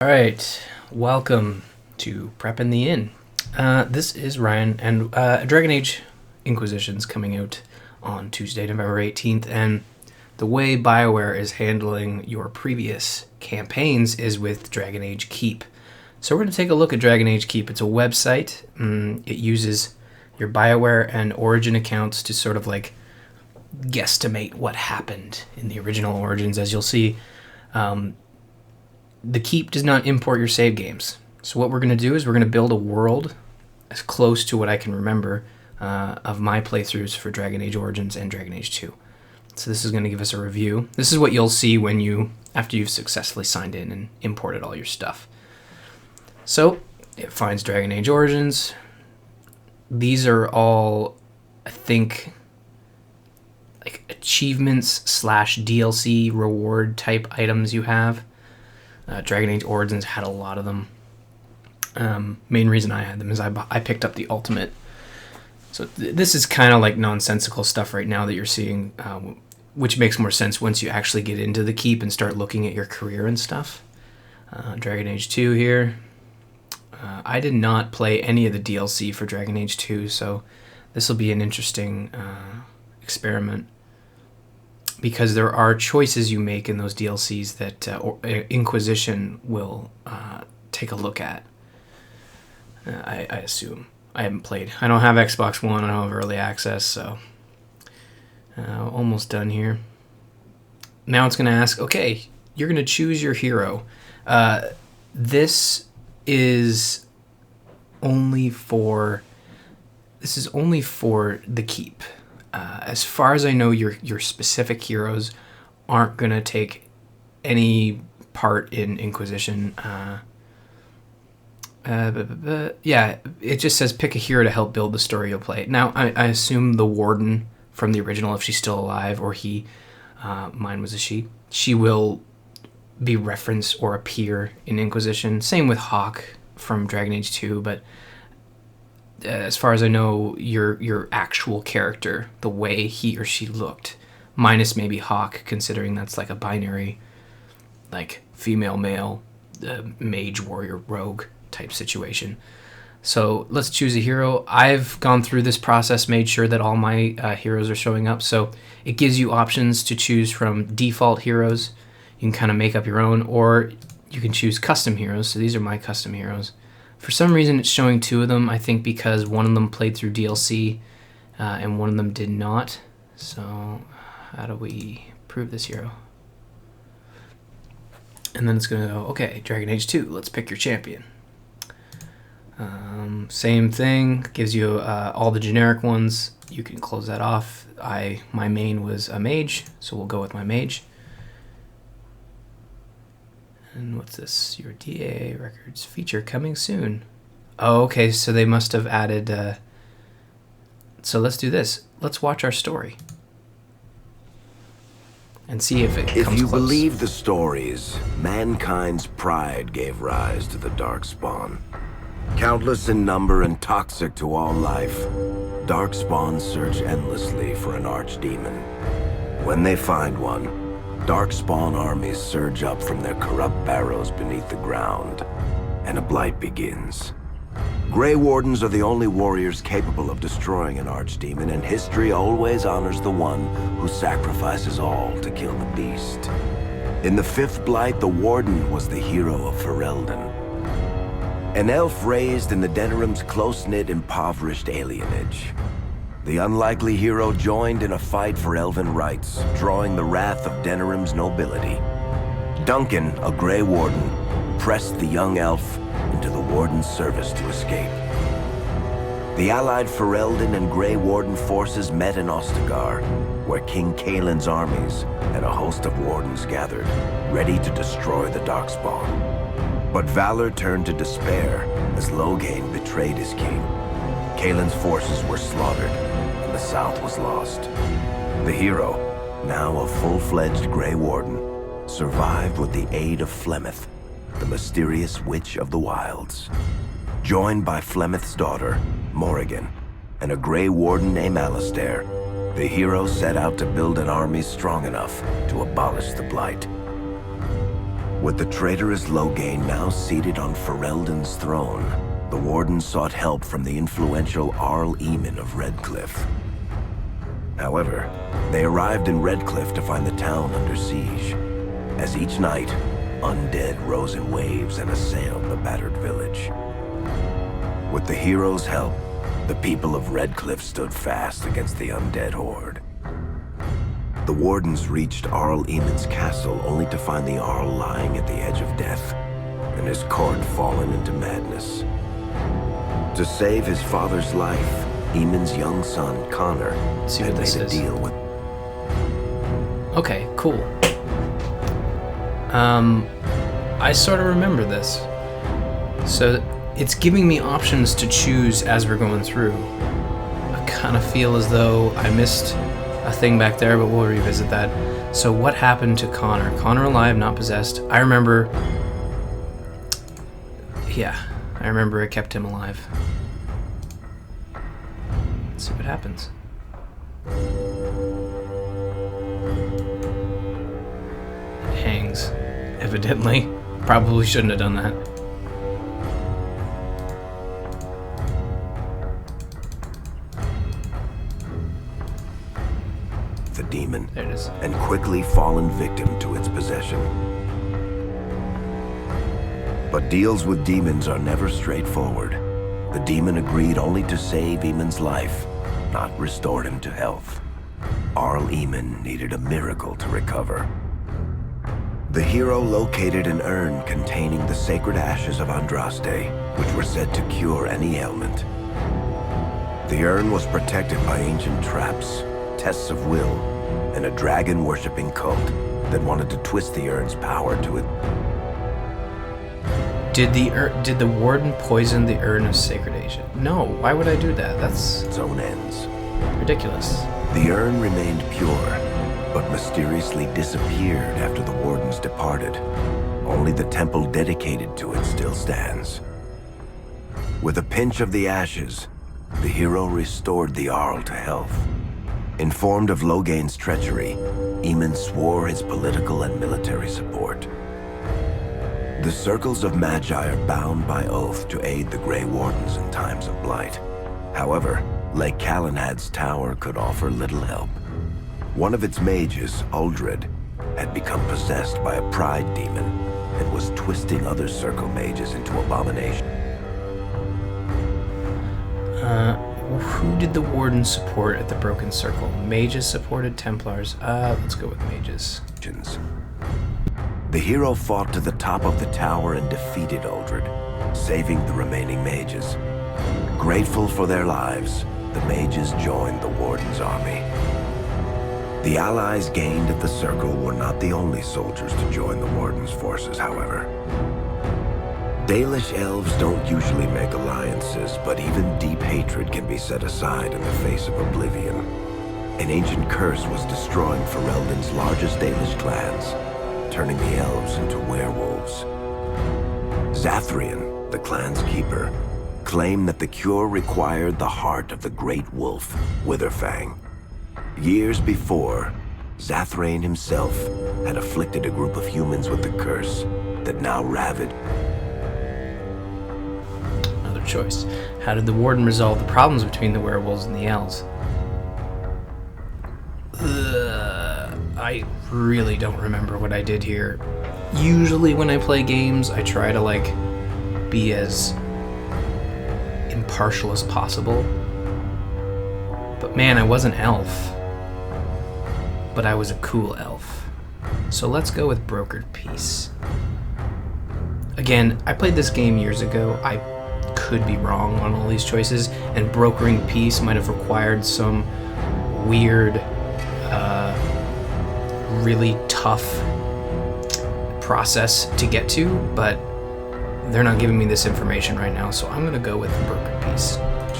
All right, welcome to Preppin the Inn. This is Ryan, and Dragon Age Inquisition's coming out on Tuesday, November 18th, and the way Bioware is handling your previous campaigns is with Dragon Age Keep. So we're going to take a look at Dragon Age Keep. It's a website. It uses your Bioware and Origin accounts to sort of like guesstimate what happened in the original Origins. As you'll see, the Keep does not import your save games. So what we're going to do is we're going to build a world as close to what I can remember of my playthroughs for Dragon Age Origins and Dragon Age 2. So this is going to give us a review. This is what you'll see after you've successfully signed in and imported all your stuff. So it finds Dragon Age Origins. These are all, I think, like achievements / DLC reward type items you have. Dragon Age Origins had a lot of them. Main reason I had them is I picked up the Ultimate. So this is kind of like nonsensical stuff right now that you're seeing, which makes more sense once you actually get into the Keep and start looking at your career and stuff. Dragon Age 2 here. I did not play any of the DLC for Dragon Age 2, so this will be an interesting experiment, because there are choices you make in those DLCs that Inquisition will take a look at. I assume. I haven't played. I don't have Xbox One. I don't have early access, so almost done here. Now it's going to ask, okay, you're going to choose your hero. This is only for the Keep. As far as I know, your specific heroes aren't going to take any part in Inquisition. Yeah, it just says pick a hero to help build the story you'll play. Now, I assume the Warden from the original, if she's still alive, or he, mine was a she will be referenced or appear in Inquisition. Same with Hawk from Dragon Age 2, but as far as I know, your actual character, the way he or she looked, minus maybe Hawk, considering that's like a binary, like female, male, mage, warrior, rogue type situation. So let's choose a hero. I've gone through this process, made sure that all my heroes are showing up. So it gives you options to choose from default heroes. You can kind of make up your own, or you can choose custom heroes. So these are my custom heroes. For some reason, it's showing two of them, I think because one of them played through DLC and one of them did not. So how do we prove this hero? And then it's going to go, okay, Dragon Age 2, let's pick your champion. Same thing, gives you all the generic ones. You can close that off. My main was a mage, so we'll go with my mage. And what's this? Your DA records feature coming soon. Oh, okay, so they must have added... So let's do this. Let's watch our story. And see if it comes close. If you believe the stories, mankind's pride gave rise to the Darkspawn. Countless in number and toxic to all life, Darkspawn search endlessly for an archdemon. When they find one, Darkspawn armies surge up from their corrupt barrows beneath the ground, and a blight begins. Grey Wardens are the only warriors capable of destroying an archdemon, and history always honors the one who sacrifices all to kill the beast. In the fifth blight, the Warden was the hero of Ferelden, an elf raised in the Denerim's close-knit, impoverished alienage. The unlikely hero joined in a fight for elven rights, drawing the wrath of Denerim's nobility. Duncan, a Grey Warden, pressed the young elf into the Warden's service to escape. The allied Ferelden and Grey Warden forces met in Ostagar, where King Kaelin's armies and a host of Wardens gathered, ready to destroy the Darkspawn. But valor turned to despair as Loghain betrayed his king. Kaelin's forces were slaughtered, and the South was lost. The hero, now a full-fledged Grey Warden, survived with the aid of Flemeth, the mysterious witch of the wilds. Joined by Flemeth's daughter, Morrigan, and a Grey Warden named Alistair, the hero set out to build an army strong enough to abolish the Blight. With the traitorous Loghain now seated on Ferelden's throne, the Warden sought help from the influential Arl Eamon of Redcliffe. However, they arrived in Redcliffe to find the town under siege. As each night, undead rose in waves and assailed the battered village. With the hero's help, the people of Redcliffe stood fast against the undead horde. The Wardens reached Arl Eamon's castle only to find the Arl lying at the edge of death, and his court fallen into madness. To save his father's life, Eamon's young son, Connor, had made a deal with... Okay, cool. I sort of remember this. So it's giving me options to choose as we're going through. I kind of feel as though I missed a thing back there, but we'll revisit that. So what happened to Connor? Connor alive, not possessed. I remember... Yeah, I remember it kept him alive. Let's see what happens. It hangs, evidently. Probably shouldn't have done that. The demon, There it is. and quickly fallen victim to its possession. But deals with demons are never straightforward. The demon agreed only to save Eamon's life, not restore him to health. Arl Eamon needed a miracle to recover. The hero located an urn containing the sacred ashes of Andraste, which were said to cure any ailment. The urn was protected by ancient traps, tests of will, and a dragon-worshipping cult that wanted to twist the urn's power to it. Did the warden poison the urn of sacred Asia? No, why would I do that? That's Its own ends. ridiculous. The urn remained pure, but mysteriously disappeared after the wardens departed. Only the temple dedicated to it still stands. With a pinch of the ashes, the hero restored the Arl to health. Informed of Loghain's treachery, Eamon swore his political and military support. The circles of Magi are bound by oath to aid the Grey Wardens in times of blight. However, Lake Calenhad's tower could offer little help. One of its mages, Uldred, had become possessed by a pride demon and was twisting other circle mages into abomination. Who did the warden support at the Broken Circle? Mages supported Templars. Let's go with mages. The hero fought to the top of the tower and defeated Uldred, saving the remaining mages. Grateful for their lives, the mages joined the Warden's army. The allies gained at the Circle were not the only soldiers to join the Warden's forces, however. Dalish elves don't usually make alliances, but even deep hatred can be set aside in the face of oblivion. An ancient curse was destroying Ferelden's largest Dalish clans, turning the elves into werewolves. Zathrian, the clan's keeper, claimed that the cure required the heart of the great wolf, Witherfang. Years before, Zathrian himself had afflicted a group of humans with the curse that now ravaged. Another choice. How did the warden resolve the problems between the werewolves and the elves? I really don't remember what I did here. Usually when I play games, I try to be as impartial as possible. But man, I was an elf. But I was a cool elf. So let's go with brokered peace. Again, I played this game years ago. I could be wrong on all these choices, and brokering peace might have required some weird, really tough process to get to, but they're not giving me this information right now, so I'm gonna go with brokered peace.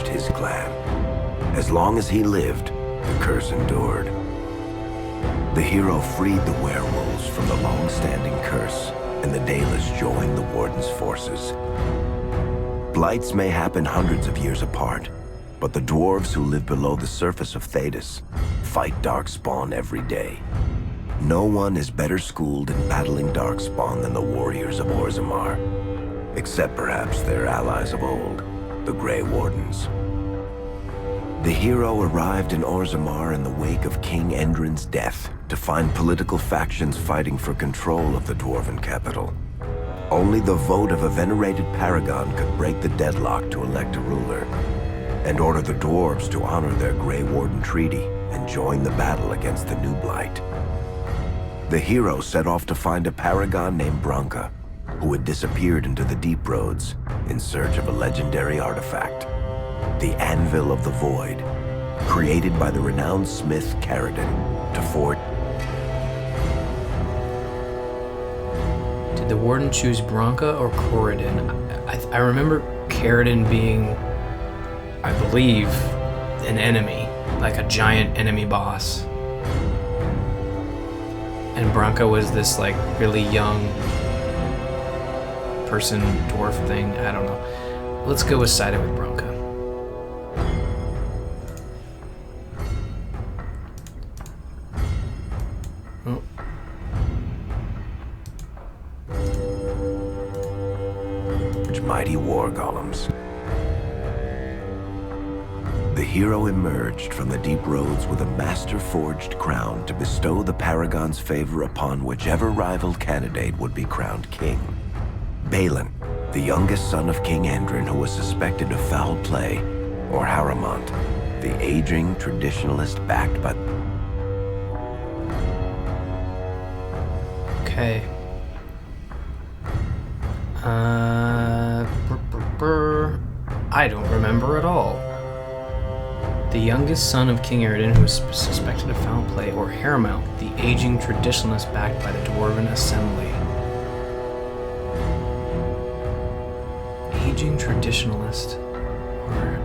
His clan. As long as he lived, the curse endured. The hero freed the werewolves from the long-standing curse, and the Dalish joined the Warden's forces. Blights may happen hundreds of years apart, but the dwarves who live below the surface of Thedas fight darkspawn every day. No one is better schooled in battling Darkspawn than the warriors of Orzammar. Except perhaps their allies of old, the Grey Wardens. The hero arrived in Orzammar in the wake of King Endrin's death to find political factions fighting for control of the dwarven capital. Only the vote of a venerated paragon could break the deadlock to elect a ruler, and order the dwarves to honor their Grey Warden treaty and join the battle against the New Blight. The hero set off to find a paragon named Branka, who had disappeared into the Deep Roads in search of a legendary artifact, the Anvil of the Void, created by the renowned smith Caridin to forge. Did the Warden choose Branka or Corridon? I remember Caridin being, I believe, an enemy, like a giant enemy boss. And Branka was this like really young person, dwarf thing. I don't know. Let's go with sided with Branka. Oh. Mighty war golems. The hero emerged from the Deep Roads with a master-forged crown to bestow the Paragon's favor upon whichever rival candidate would be crowned king. Balin, the youngest son of King Endrin who was suspected of foul play, or Haramont, the aging traditionalist backed by... Okay. I don't remember at all. The youngest son of King Eredin who was suspected of foul play, or Haramount, the aging traditionalist backed by the Dwarven Assembly. Aging traditionalist, or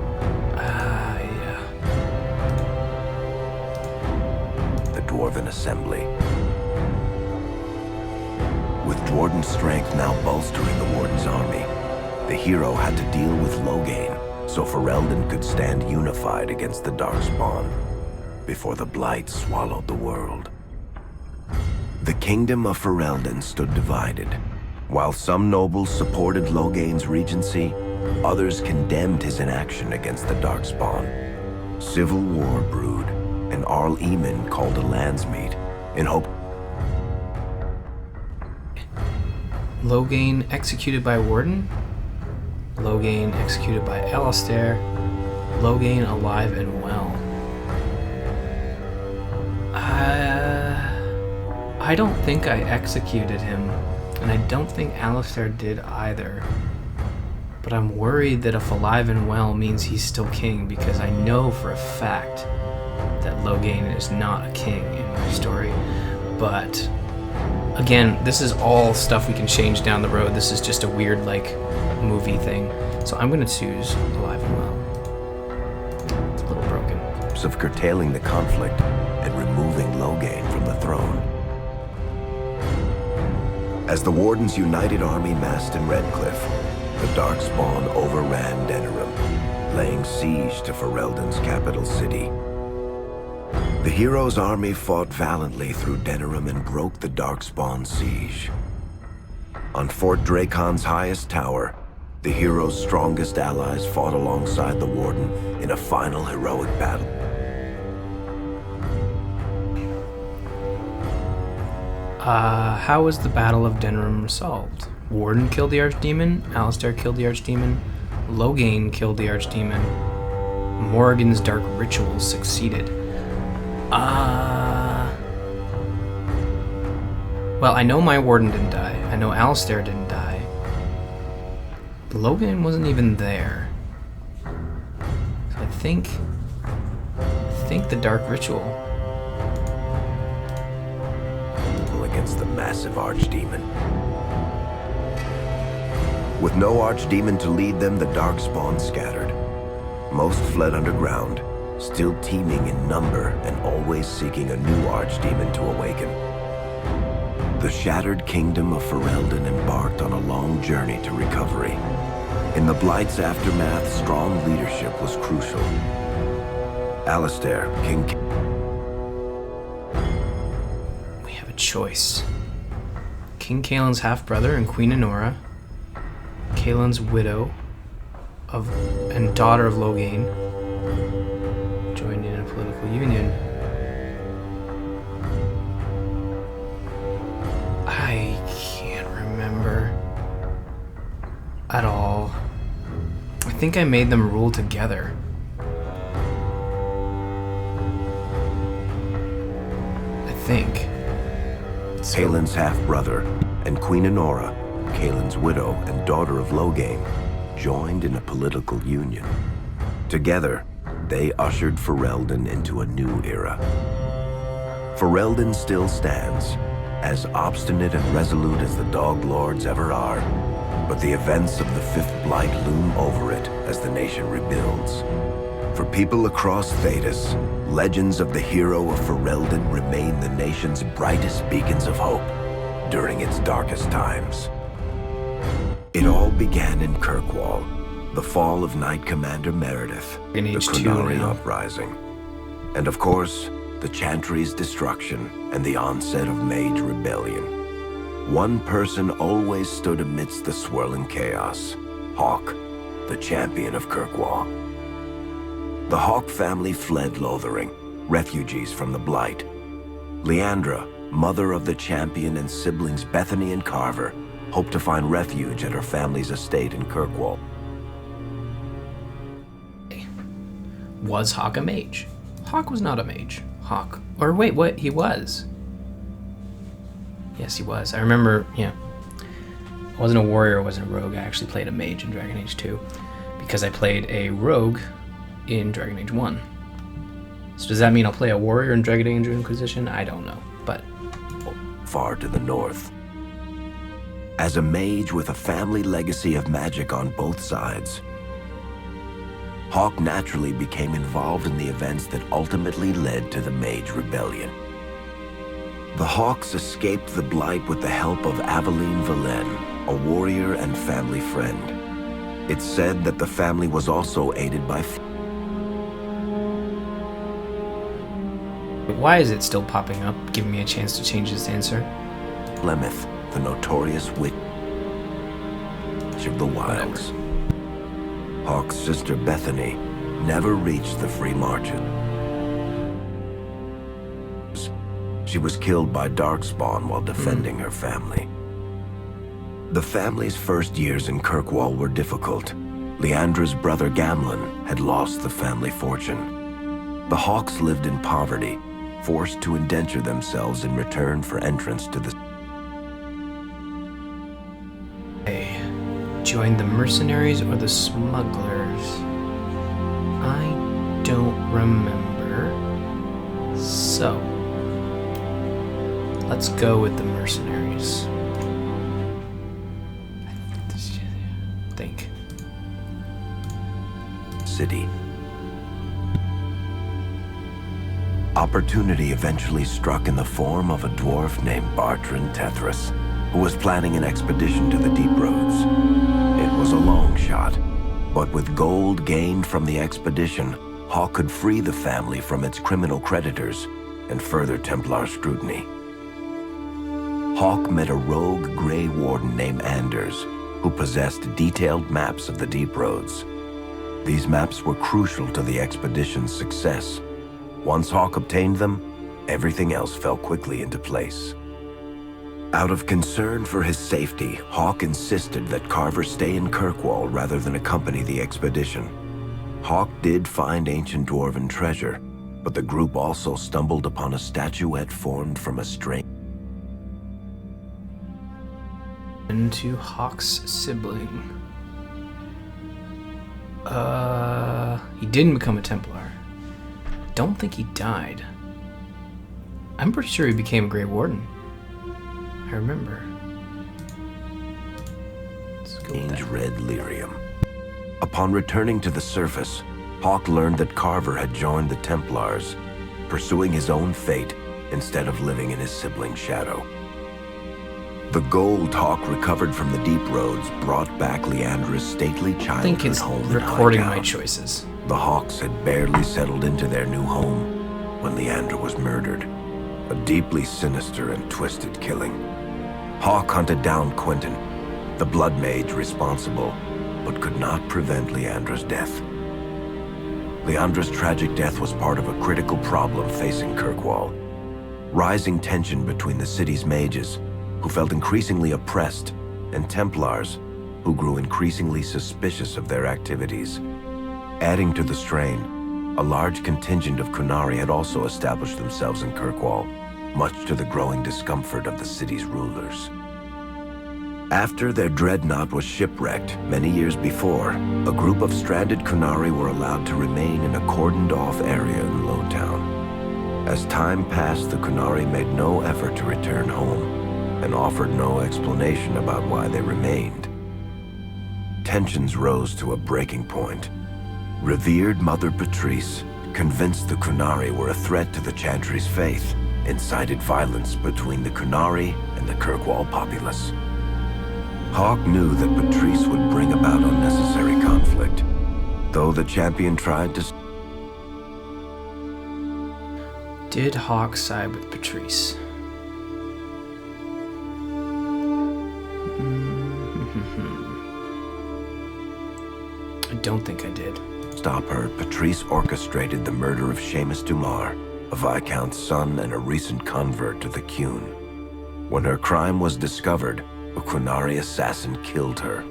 yeah. The Dwarven Assembly. With Dwarden's strength now bolstering the Warden's army, the hero had to deal with Loghain, so Ferelden could stand unified against the Darkspawn before the Blight swallowed the world. The kingdom of Ferelden stood divided. While some nobles supported Loghain's regency, others condemned his inaction against the Darkspawn. Civil war brewed, and Arl Eamon called a landsmeet in hope. Loghain executed by Warden? Loghain executed by Alistair? Loghain alive and well? I don't think I executed him, and I don't think Alistair did either. But I'm worried that if alive and well means he's still king, because I know for a fact that Loghain is not a king in my story. But again, this is all stuff we can change down the road. This is just a weird, like, movie thing. So I'm going to choose alive and well. It's a little broken. Of curtailing the conflict and removing Loghain from the throne. As the Warden's united army massed in Redcliffe, the Darkspawn overran Denerim, laying siege to Ferelden's capital city. The hero's army fought valiantly through Denerim and broke the Darkspawn siege. On Fort Dracon's highest tower, the hero's strongest allies fought alongside the Warden in a final heroic battle. How was the Battle of Denerim resolved? Warden killed the Archdemon, Alistair killed the Archdemon, Loghain killed the Archdemon, Morrigan's dark ritual succeeded. Well, I know my Warden didn't die. I know Alistair didn't die. Loghain wasn't even there. So I think the dark ritual against the massive Archdemon. With no Archdemon to lead them, the Darkspawn scattered. Most fled underground, still teeming in number and always seeking a new Archdemon to awaken. The shattered kingdom of Ferelden embarked on a long journey to recovery. In the Blight's aftermath, strong leadership was crucial. Alistair, King... We have a choice. King Kaelin's half-brother and Queen Enora, Kaelin's widow and daughter of Loghain, joined in a political union. I can't remember at all. I think I made them rule together. I think. Kaelin's half-brother and Queen Enora, Kaelin's widow and daughter of Loghain, joined in a political union. Together, they ushered Ferelden into a new era. Ferelden still stands, as obstinate and resolute as the Dog Lords ever are, but the events of the Fifth Blight loom over it as the nation rebuilds. For people across Thedas, legends of the hero of Ferelden remain the nation's brightest beacons of hope during its darkest times. It all began in Kirkwall, the fall of Knight Commander Meredith, the Qunari uprising, and of course, the Chantry's destruction and the onset of Mage Rebellion. One person always stood amidst the swirling chaos: Hawke, the champion of Kirkwall. The Hawke family fled Lothering, refugees from the Blight. Leandra, mother of the champion, and siblings Bethany and Carver hoped to find refuge at her family's estate in Kirkwall. Was Hawke a mage? Hawke was not a mage. Hawke. Or wait, what? He was. Yes, he was. I remember, yeah. I wasn't a warrior, I wasn't a rogue. I actually played a mage in Dragon Age 2 because I played a rogue in Dragon Age 1. So does that mean I'll play a warrior in Dragon Age Inquisition? I don't know, but... Far to the north. As a mage with a family legacy of magic on both sides, Hawke naturally became involved in the events that ultimately led to the Mage Rebellion. The Hawks escaped the Blight with the help of Aveline Valen, a warrior and family friend. It's said that the family was also aided by... Why is it still popping up, giving me a chance to change this answer? Flemeth, the notorious witch of the wilds. Hawke's sister Bethany never reached the Free Marches. She was killed by Darkspawn while defending her family. The family's first years in Kirkwall were difficult. Leandra's brother Gamlen had lost the family fortune. The Hawks lived in poverty, forced to indenture themselves in return for entrance to the... Hey, join the mercenaries or the smugglers? I don't remember. So, let's go with the mercenaries. Think. City. Opportunity eventually struck in the form of a dwarf named Bartrand Tethras, who was planning an expedition to the Deep Roads. It was a long shot, but with gold gained from the expedition, Hawke could free the family from its criminal creditors and further Templar scrutiny. Hawke met a rogue Grey Warden named Anders, who possessed detailed maps of the Deep Roads. These maps were crucial to the expedition's success. Once Hawke obtained them, everything else fell quickly into place. Out of concern for his safety, Hawke insisted that Carver stay in Kirkwall rather than accompany the expedition. Hawke did find ancient dwarven treasure, but the group also stumbled upon a statuette formed from a strange... Into Hawke's sibling. He didn't become a Templar. Don't think he died. I'm pretty sure he became a Grey Warden. I remember. Strange red lyrium. Upon returning to the surface, Hawke learned that Carver had joined the Templars, pursuing his own fate instead of living in his sibling's shadow. The gold Hawke recovered from the Deep Roads brought back Leandra's stately childhood home in recording my Hightown. choices. The Hawks had barely settled into their new home when Leandra was murdered. a deeply sinister and twisted killing. Hawk hunted down Quentin, the blood mage responsible, but could not prevent Leandra's death. Leandra's tragic death was part of a critical problem facing Kirkwall. Rising tension between the city's mages, who felt increasingly oppressed, and Templars, who grew increasingly suspicious of their activities. Adding to the strain, a large contingent of Kunari had also established themselves in Kirkwall, much to the growing discomfort of the city's rulers. After their dreadnought was shipwrecked many years before, a group of stranded Kunari were allowed to remain in a cordoned-off area in Lowtown. As time passed, the Kunari made no effort to return home, and offered no explanation about why they remained. Tensions rose to a breaking point. Revered Mother Patrice, convinced the Kunari were a threat to the Chantry's faith, incited violence between the Kunari and the Kirkwall populace. Hawk knew that Patrice would bring about unnecessary conflict, though the champion tried to... Did Hawk side with Patrice? I don't think I did. Stop her, Patrice orchestrated the murder of Seamus Dumar, a Viscount's son and a recent convert to the Qun. When her crime was discovered, a Qunari assassin killed her.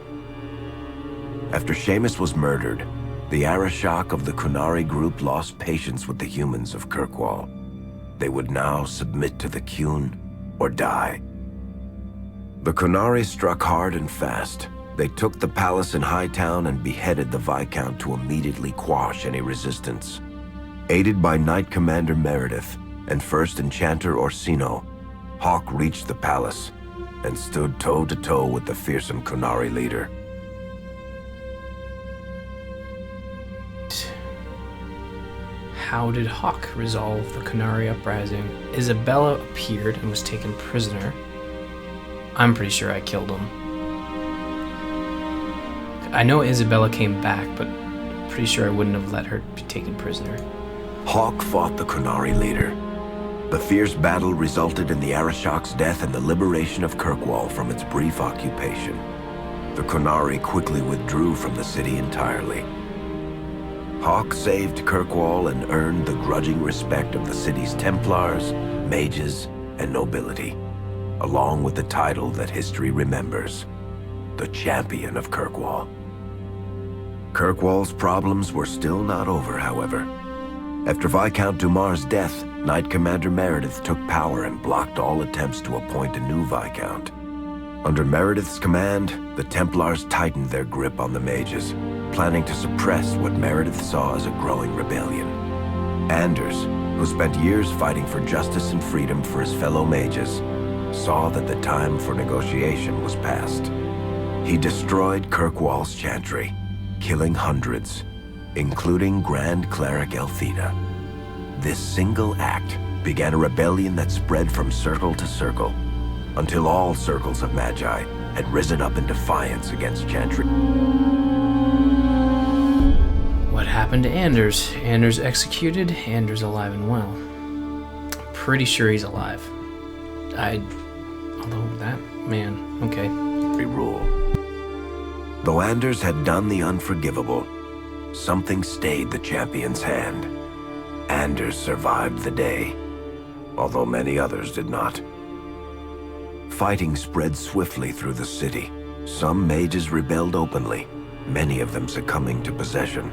After Seamus was murdered, the Arishok of the Qunari group lost patience with the humans of Kirkwall. They would now submit to the Qun or die. The Qunari struck hard and fast. They took the palace in Hightown and beheaded the Viscount to immediately quash any resistance. Aided by Knight Commander Meredith and First Enchanter Orsino, Hawk reached the palace and stood toe-to-toe with the fearsome Qunari leader. How did Hawk resolve the Qunari uprising? Isabella appeared and was taken prisoner. I'm pretty sure I killed him. I know Isabella came back, but I'm pretty sure I wouldn't have let her be taken prisoner. Hawk fought the Qunari leader. The fierce battle resulted in the Arishok's death and the liberation of Kirkwall from its brief occupation. The Qunari quickly withdrew from the city entirely. Hawk saved Kirkwall and earned the grudging respect of the city's Templars, mages, and nobility, along with the title that history remembers, the Champion of Kirkwall. Kirkwall's problems were still not over, however. After Viscount Dumar's death, Knight Commander Meredith took power and blocked all attempts to appoint a new Viscount. Under Meredith's command, the Templars tightened their grip on the mages, planning to suppress what Meredith saw as a growing rebellion. Anders, who spent years fighting for justice and freedom for his fellow mages, saw that the time for negotiation was past. He destroyed Kirkwall's chantry, killing hundreds, including Grand Cleric Elthina. This single act began a rebellion that spread from circle to circle, until all circles of Magi had risen up in defiance against chantry. What happened to Anders? Anders executed, Anders alive and well. I'm pretty sure he's alive. Although that, man, okay. Rule. Though Anders had done the unforgivable, something stayed the champion's hand. Anders survived the day, although many others did not. Fighting spread swiftly through the city. Some mages rebelled openly, many of them succumbing to possession.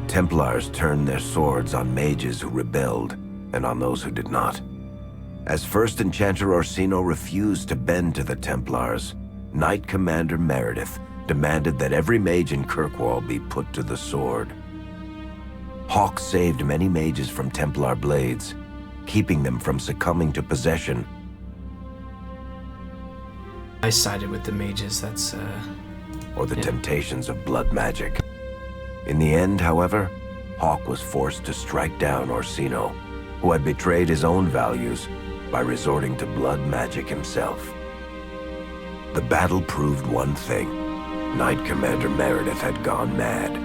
Templars turned their swords on mages who rebelled and on those who did not. As First Enchanter Orsino refused to bend to the Templars, Knight Commander Meredith demanded that every mage in Kirkwall be put to the sword. Hawk saved many mages from Templar blades, keeping them from succumbing to possession. I sided with the mages, that's, or the temptations of blood magic. In the end, however, Hawk was forced to strike down Orsino, who had betrayed his own values by resorting to blood magic himself. The battle proved one thing. Knight Commander Meredith had gone mad.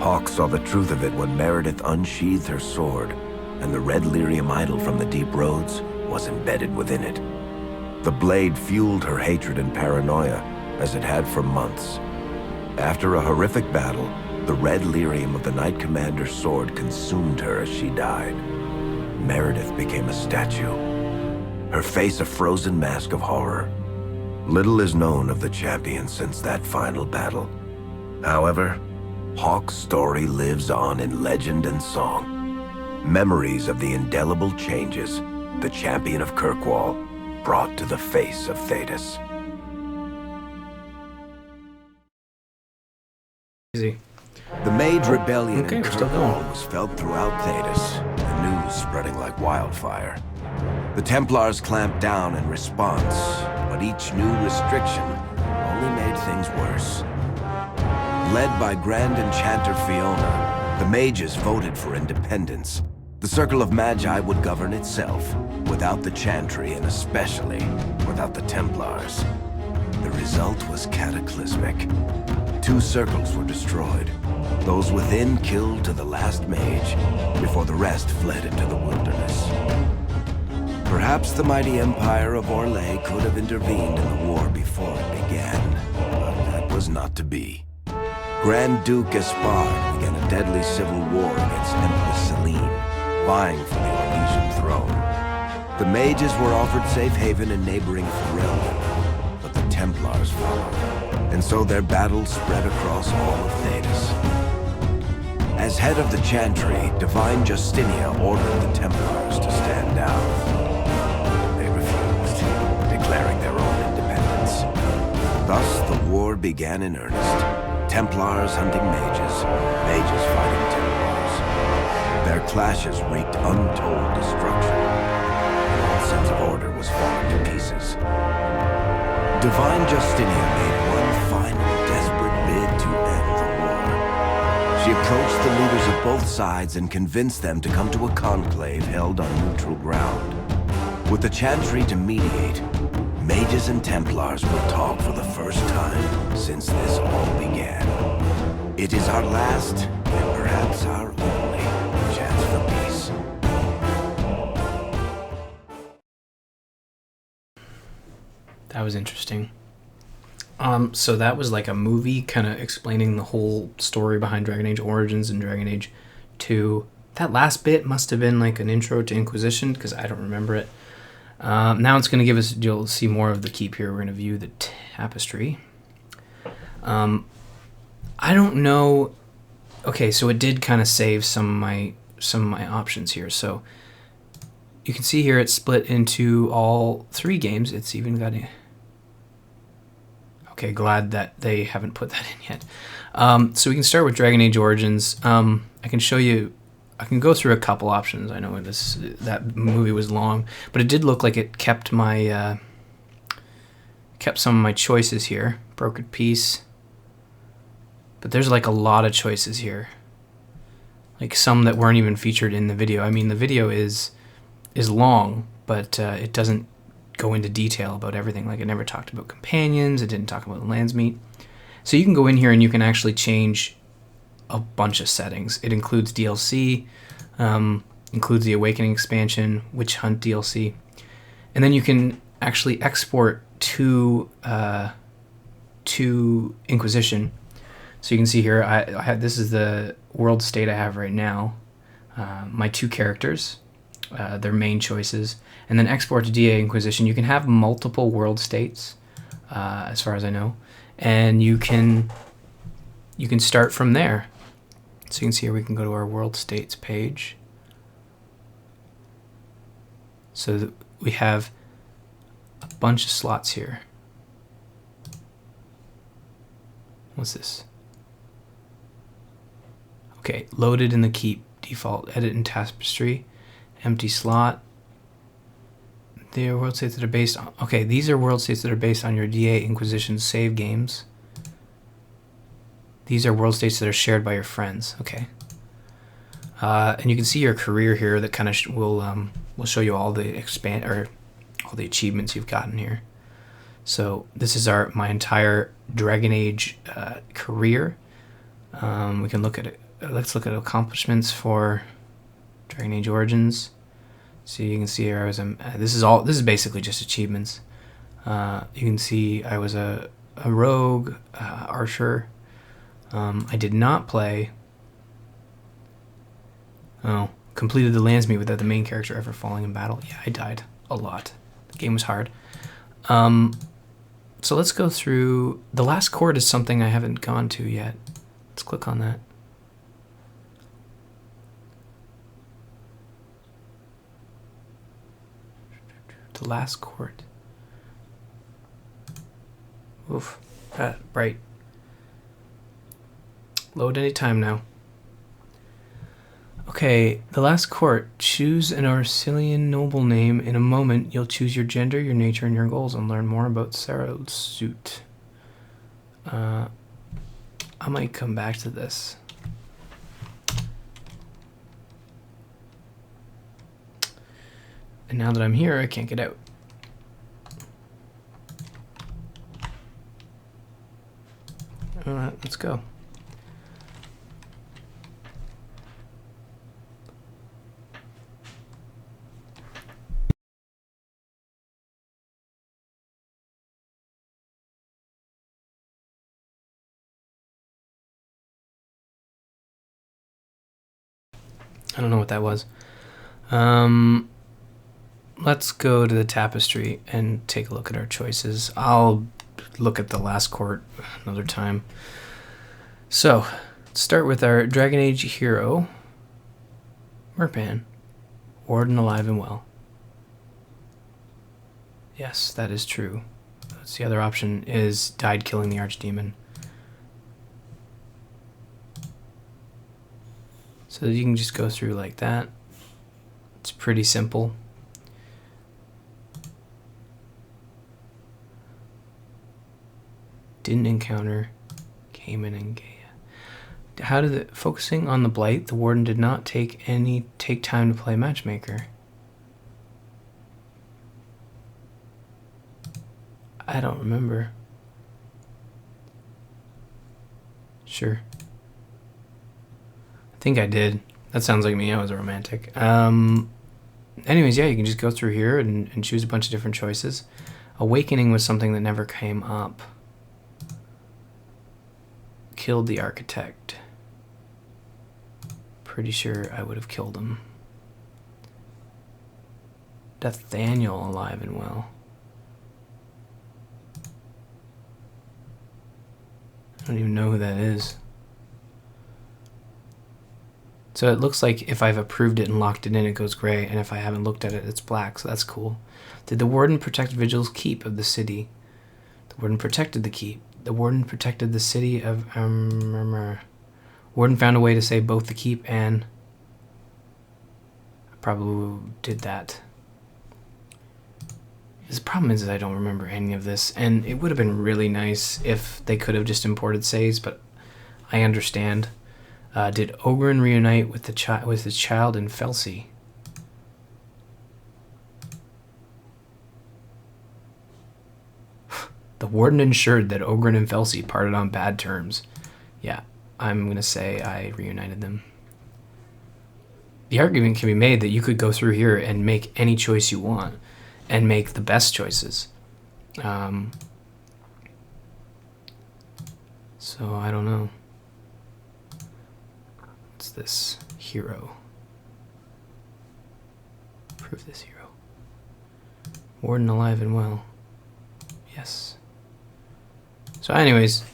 Hawk saw the truth of it when Meredith unsheathed her sword and the red lyrium idol from the deep roads was embedded within it. The blade fueled her hatred and paranoia, as it had for months. After a horrific battle, the red lyrium of the Knight Commander's sword consumed her as she died. Meredith became a statue, her face a frozen mask of horror. Little is known of the champion since that final battle. However, Hawke's story lives on in legend and song. Memories of the indelible changes the champion of Kirkwall brought to the face of Thedas. Easy. The Mage Rebellion Okay, in we're still Kirkwall going. was felt throughout Thedas, the news spreading like wildfire. The Templars clamped down in response, but each new restriction only made things worse. Led by Grand Enchanter Fiona, the mages voted for independence. The Circle of Magi would govern itself, without the Chantry and especially without the Templars. The result was cataclysmic. 2 circles were destroyed. Those within killed to the last mage, before the rest fled into the wilderness. Perhaps the mighty Empire of Orlais could have intervened in the war before it began, but that was not to be. Grand Duke Gaspard began a deadly civil war against Empress Celine, vying for the Orlesian throne. The mages were offered safe haven in neighboring Ferelden, but the Templars followed, and so their battle spread across all of Thedas. As head of the Chantry, Divine Justinia ordered the Templars to stand down. They refused, declaring their own independence. Thus, the war began in earnest. Templars hunting mages, mages fighting Templars. Their clashes wreaked untold destruction, and all sense of order was falling to pieces. Divine Justinia made one final desperate bid to end the war. She approached the leaders of both sides and convinced them to come to a conclave held on neutral ground. With the Chantry to mediate, mages and Templars will talk for the first time since this all began. It is our last, and perhaps our only, chance for peace. That was interesting. So that was like a movie kind of explaining the whole story behind Dragon Age Origins and Dragon Age 2. That last bit must have been like an intro to Inquisition, because I don't remember it. Now it's going to give us, you'll see more of the keep here. We're going to view the tapestry. I don't know. Okay, so it did kind of save some of my options here. So you can see here it's split into all 3 games. It's even got a... Okay, glad that they haven't put that in yet. So we can start with Dragon Age Origins. I can show you... I can go through a couple options. I know that movie was long, but it did look like it kept my kept some of my choices here. Brokered Peace. But there's like a lot of choices here. Like some that weren't even featured in the video. I mean, the video is long, but it doesn't go into detail about everything. Like it never talked about companions. It didn't talk about Landsmeet. So you can go in here and you can actually change a bunch of settings. It includes DLC, includes the Awakening expansion, Witch Hunt DLC, and then you can actually export to Inquisition. So you can see here, I had, this is the world state I have right now. My 2 characters, their main choices, and then export to DA Inquisition. You can have multiple world states, as far as I know, and you can start from there. So you can see here we can go to our world states page. So we have a bunch of slots here. What's this? Okay, loaded in the keep, default, edit in tapestry, empty slot. They are world states that are based on... Okay, these are world states that are based on your DA Inquisition save games. These are world states that are shared by your friends. Okay. And you can see your career here that kind of will show you all the all the achievements you've gotten here. So this is my entire Dragon Age career. We can look at it. Let's look at accomplishments for Dragon Age Origins. So you can see here I was this is basically just achievements. You can see I was a rogue, archer. I did not play. Completed the Landsmeet without the main character ever falling in battle. Yeah, I died a lot. The game was hard. So let's go through. The last court is something I haven't gone to yet. Let's click on that. The last court. Oof. Bright. Load any time now. Okay, the last court. Choose an Arsilian noble name. In a moment, you'll choose your gender, your nature, and your goals, and learn more about Sarah's suit. I might come back to this. And now that I'm here, I can't get out. All right, let's go. I don't know what that was. Let's go to the tapestry and take a look at our choices. I'll look at the last court another time. So, let's start with our Dragon Age hero, Merpan, Warden alive and well. Yes, that is true. That's the other option is died killing the archdemon. So you can just go through like that. It's pretty simple. Didn't encounter Cayman and Gaia. How did it, focusing on the blight, the warden did not take time to play matchmaker. I don't remember. Sure. I think I did. That sounds like me. I was a romantic. Anyways, yeah, you can just go through here and choose a bunch of different choices. Awakening was something that never came up. Killed the architect. Pretty sure I would have killed him. Nathaniel alive and well. I don't even know who that is. So it looks like if I've approved it and locked it in, it goes gray, and if I haven't looked at it, it's black, so that's cool. Did the warden protect Vigil's keep of the city? The warden protected the keep. The warden protected the city of Warden found a way to save both the keep and... I probably did that. The problem is I don't remember any of this, and it would have been really nice if they could have just imported saves, but I understand. Did Ogren reunite with his child in Felsey? The warden ensured that Ogren and Felsey parted on bad terms. Yeah, I'm gonna say I reunited them. The argument can be made that you could go through here and make any choice you want and make the best choices. So I don't know. What's this? Hero. Prove this hero. Warden alive and well. Yes. So anyways,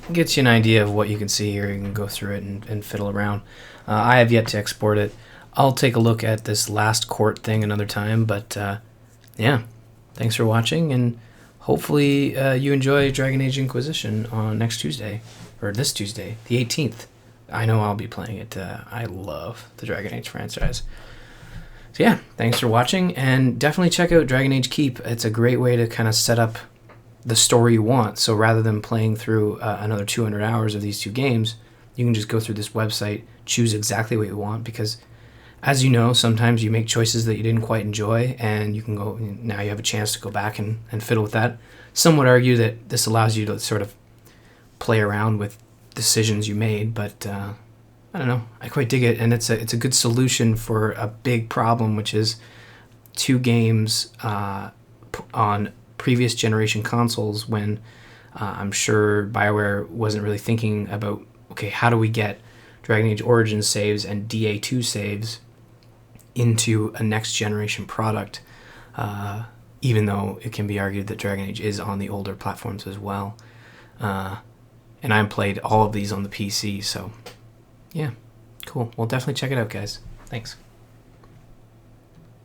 it gets you an idea of what you can see here. You can go through it and fiddle around. I have yet to export it. I'll take a look at this last court thing another time, but yeah, thanks for watching, and hopefully you enjoy Dragon Age Inquisition on next Tuesday, or this Tuesday, the 18th. I know I'll be playing it. I love the Dragon Age franchise. So yeah, thanks for watching, and definitely check out Dragon Age Keep. It's a great way to kind of set up the story you want. So rather than playing through another 200 hours of these two games, you can just go through this website, choose exactly what you want, because as you know, sometimes you make choices that you didn't quite enjoy, and you can go, now you have a chance to go back and fiddle with that. Some would argue that this allows you to sort of play around with decisions you made, but I don't know. I quite dig it, and it's a good solution for a big problem, which is 2 games on previous generation consoles when I'm sure Bioware wasn't really thinking about, okay, how do we get Dragon Age Origins saves and DA2 saves into a next generation product, even though it can be argued that Dragon Age is on the older platforms as well. And I played all of these on the PC, so yeah, cool. Well, definitely check it out, guys. Thanks.